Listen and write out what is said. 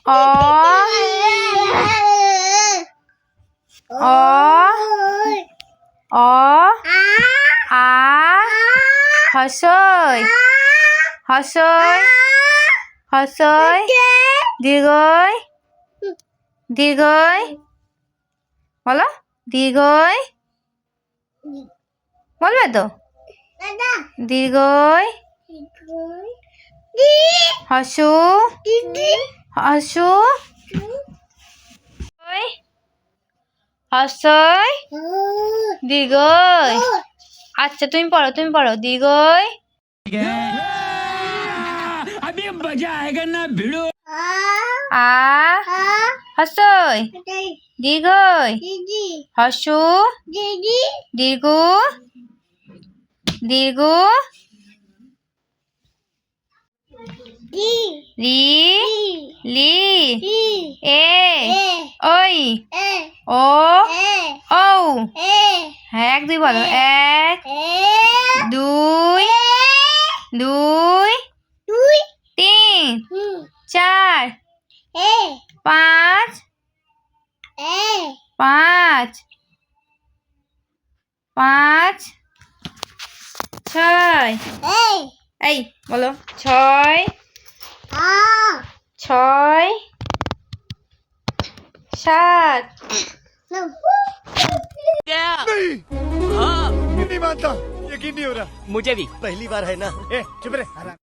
অ অ অ আ হসই হসই হসই দীর্ঘই দীর্ঘই বলো দীর্ঘই বলবে তো দীর্ঘই হসু হসু হসই দীর্ঘই আচ্ছা তুমি পড়ো দীর্ঘই अभी मजा आएगा ना भिड़ो। আ হসই দীর্ঘই হসু দীর্ঘ দীর্ঘ রি লি এ ওই ও ও হ্যাঁ এক দুই বলো এক দুই দুই তিন চার পাঁচ পাঁচ পাঁচ ছয় এই বলো ছয় ছয় সাত नहीं मानता यकीन नहीं हो रहा मुझे भी पहली बार है ना चुप रहे